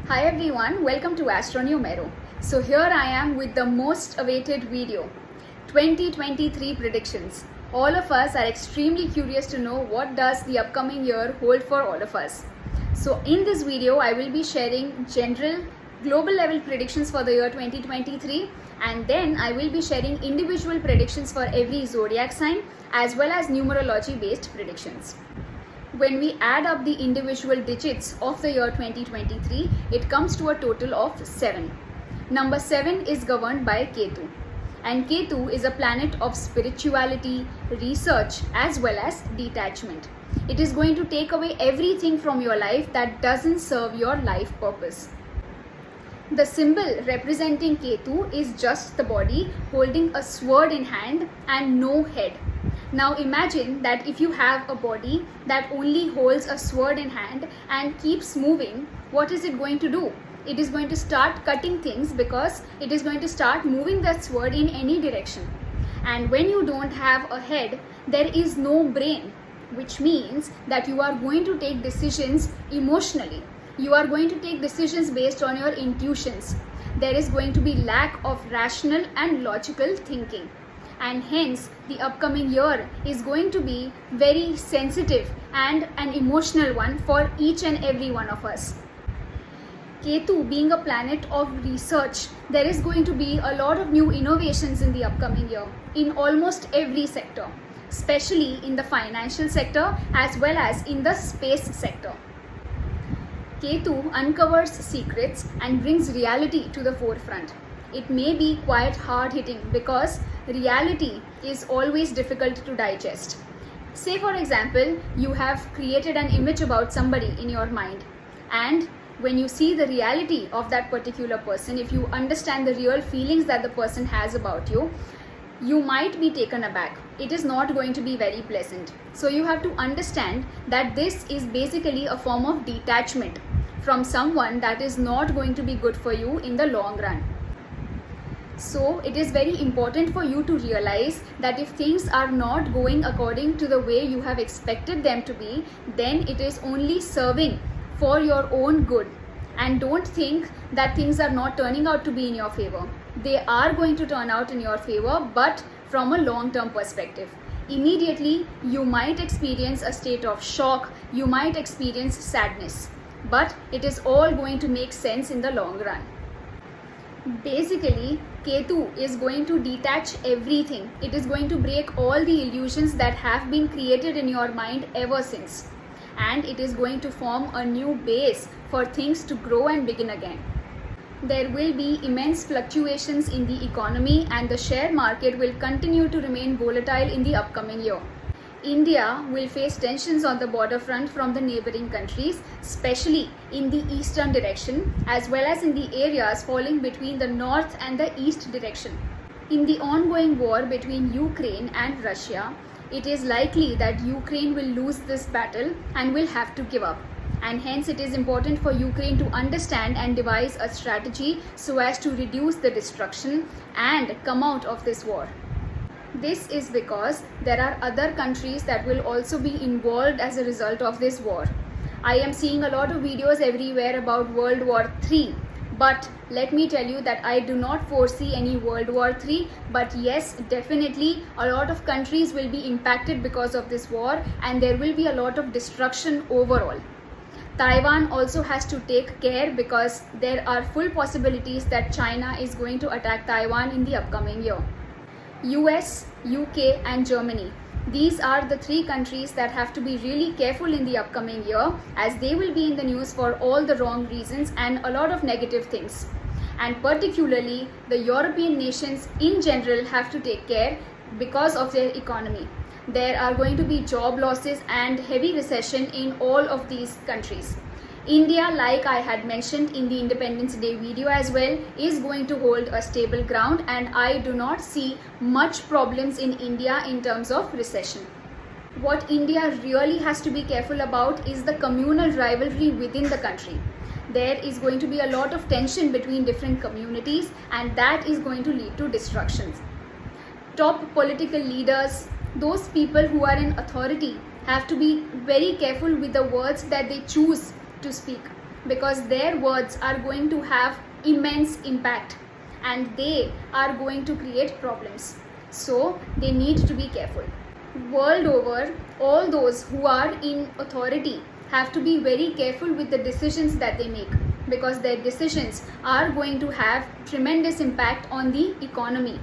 Hi everyone, welcome to Astronumero. So here I am with the most awaited video, 2023 predictions. All of us are extremely curious to know what does the upcoming year hold for all of us. So in this video, I will be sharing general global level predictions for the year 2023, and then I will be sharing individual predictions for every zodiac sign as well as numerology based predictions. When we add up the individual digits of the year 2023, it comes to a total of 7. Number 7 is governed by Ketu, and Ketu is a planet of spirituality, research as well as detachment. It is going to take away everything from your life that doesn't serve your life purpose. The symbol representing Ketu is just the body holding a sword in hand and no head. Now imagine that if you have a body that only holds a sword in hand and keeps moving, what is it going to do? It is going to start cutting things because it is going to start moving that sword in any direction. And when you don't have a head, there is no brain, which means that you are going to take decisions emotionally. You are going to take decisions based on your intuitions. There is going to be lack of rational and logical thinking. And hence the upcoming year is going to be very sensitive and an emotional one for each and every one of us. Ketu being a planet of research, there is going to be a lot of new innovations in the upcoming year in almost every sector, especially in the financial sector as well as in the space sector. Ketu uncovers secrets and brings reality to the forefront. It may be quite hard hitting because reality is always difficult to digest. Say for example, you have created an image about somebody in your mind, and when you see the reality of that particular person, if you understand the real feelings that the person has about you, you might be taken aback. It is not going to be very pleasant. So you have to understand that this is basically a form of detachment from someone that is not going to be good for you in the long run. So it is very important for you to realize that if things are not going according to the way you have expected them to be, then it is only serving for your own good. And don't think that things are not turning out to be in your favor. They are going to turn out in your favor, but from a long-term perspective. Immediately, you might experience a state of shock, you might experience sadness, but it is all going to make sense in the long run. Basically, Ketu is going to detach everything. It is going to break all the illusions that have been created in your mind ever since. And it is going to form a new base for things to grow and begin again. There will be immense fluctuations in the economy, and the share market will continue to remain volatile in the upcoming year. India will face tensions on the border front from the neighboring countries, especially in the eastern direction as well as in the areas falling between the north and the east direction. In the ongoing war between Ukraine and Russia, it is likely that Ukraine will lose this battle and will have to give up. And hence it is important for Ukraine to understand and devise a strategy so as to reduce the destruction and come out of this war. This is because there are other countries that will also be involved as a result of this war. I am seeing a lot of videos everywhere about World War III, but let me tell you that I do not foresee any World War III, but yes, definitely a lot of countries will be impacted because of this war, and there will be a lot of destruction overall. Taiwan also has to take care because there are full possibilities that China is going to attack Taiwan in the upcoming year. US, UK and Germany. These are the three countries that have to be really careful in the upcoming year, as they will be in the news for all the wrong reasons and a lot of negative things. And particularly the European nations in general have to take care because of their economy. There are going to be job losses and heavy recession in all of these countries. India, like I had mentioned in the Independence Day video as well, is going to hold a stable ground, and I do not see much problems in India in terms of recession. What India really has to be careful about is the communal rivalry within the country. There is going to be a lot of tension between different communities, and that is going to lead to destructions. Top political leaders, those people who are in authority, have to be very careful with the words that they choose to speak, because their words are going to have immense impact and they are going to create problems. So they need to be careful. World over, all those who are in authority have to be very careful with the decisions that they make, because their decisions are going to have tremendous impact on the economy.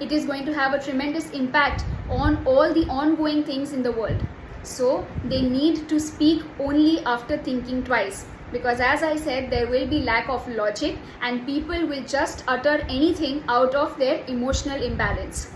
It is going to have a tremendous impact on all the ongoing things in the world. So they need to speak only after thinking twice, because as I said, there will be lack of logic and people will just utter anything out of their emotional imbalance.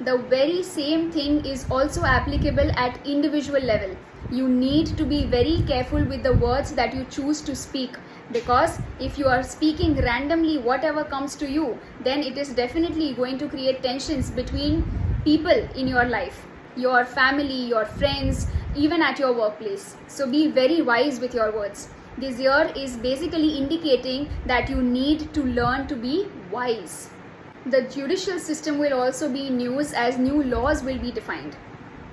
The very same thing is also applicable at individual level. You need to be very careful with the words that you choose to speak, because if you are speaking randomly whatever comes to you, then it is definitely going to create tensions between people in your life, your family, your friends, even at your workplace. So be very wise with your words. This year is basically indicating that you need to learn to be wise. The judicial system will also be in news as new laws will be defined.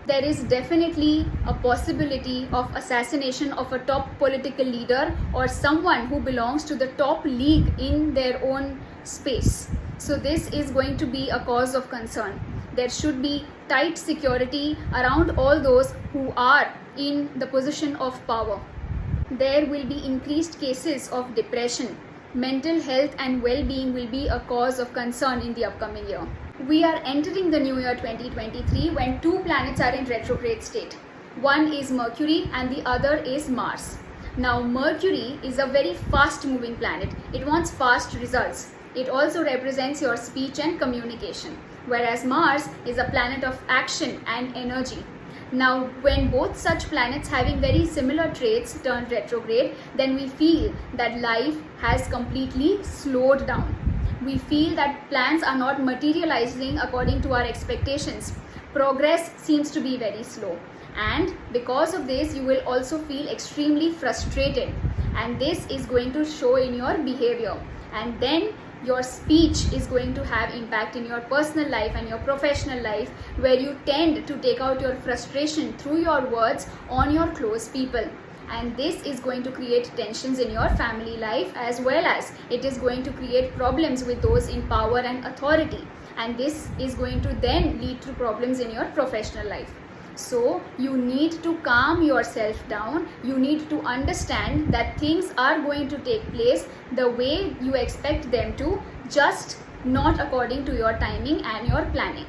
There is definitely a possibility of assassination of a top political leader or someone who belongs to the top league in their own space. So this is going to be a cause of concern. There should be tight security around all those who are in the position of power. There will be increased cases of depression. Mental health and well-being will be a cause of concern in the upcoming year. We are entering the new year 2023 when two planets are in retrograde state. One is Mercury and the other is Mars. Now Mercury is a very fast moving planet. It wants fast results. It also represents your speech and communication, whereas Mars is a planet of action and energy. Now, when both such planets having very similar traits turn retrograde, then we feel that life has completely slowed down. We feel that plans are not materializing according to our expectations. Progress seems to be very slow. And because of this, you will also feel extremely frustrated. And this is going to show in your behavior. And then your speech is going to have impact in your personal life and your professional life, where you tend to take out your frustration through your words on your close people. And this is going to create tensions in your family life, as well as it is going to create problems with those in power and authority. And this is going to then lead to problems in your professional life. So you need to calm yourself down. You need to understand that things are going to take place the way you expect them to, just not according to your timing and your planning.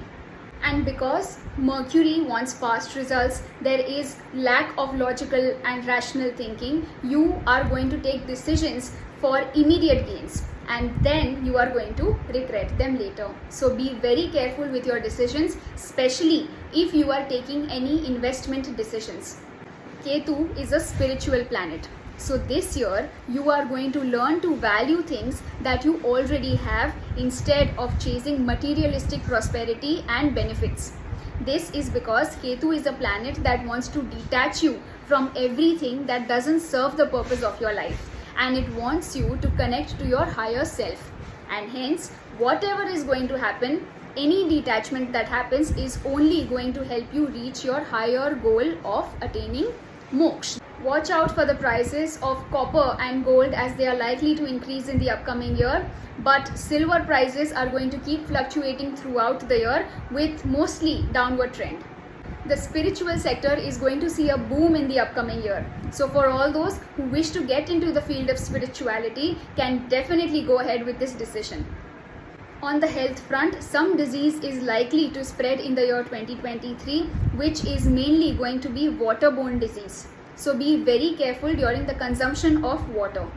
And because Mercury wants fast results, there is lack of logical and rational thinking. You are going to take decisions for immediate gains, and then you are going to regret them later. So be very careful with your decisions, especially if you are taking any investment decisions. Ketu is a spiritual planet. So this year you are going to learn to value things that you already have instead of chasing materialistic prosperity and benefits. This is because Ketu is a planet that wants to detach you from everything that doesn't serve the purpose of your life, and it wants you to connect to your higher self. And hence, whatever is going to happen, any detachment that happens is only going to help you reach your higher goal of attaining moksha. Watch out for the prices of copper and gold as they are likely to increase in the upcoming year, but silver prices are going to keep fluctuating throughout the year with mostly downward trend. The spiritual sector is going to see a boom in the upcoming year. So for all those who wish to get into the field of spirituality, can definitely go ahead with this decision. On the health front, some disease is likely to spread in the year 2023, which is mainly going to be waterborne disease. So be very careful during the consumption of water.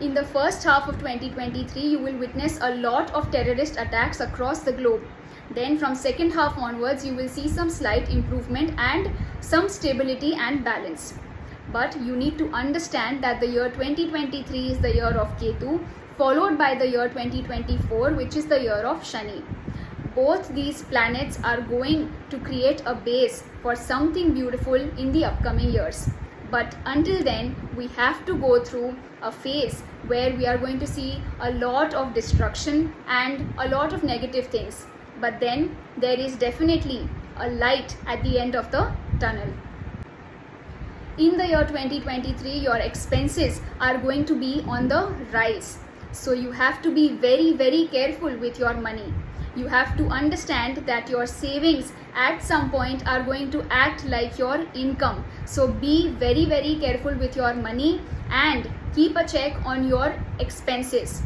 In the first half of 2023, you will witness a lot of terrorist attacks across the globe. Then from second half onwards, you will see some slight improvement and some stability and balance. But you need to understand that the year 2023 is the year of Ketu, followed by the year 2024, which is the year of Shani. Both these planets are going to create a base for something beautiful in the upcoming years. But until then, we have to go through a phase where we are going to see a lot of destruction and a lot of negative things. But then there is definitely a light at the end of the tunnel. in the year 2023 your expenses are going to be on the rise. So you have to be very, very careful with your money. You have to understand that your savings at some point are going to act like your income. So be very, very careful with your money and keep a check on your expenses.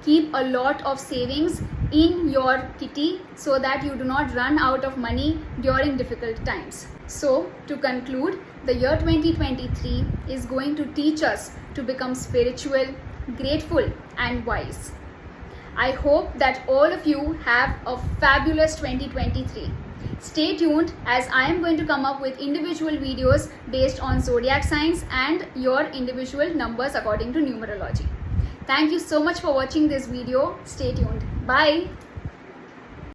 Keep a lot of savings in your kitty so that you do not run out of money during difficult times. So to conclude, the year 2023 is going to teach us to become spiritual, grateful and wise. I hope that all of you have a fabulous 2023. Stay tuned as I am going to come up with individual videos based on zodiac signs and your individual numbers according to numerology. Thank you so much for watching this video. Stay tuned. Bye.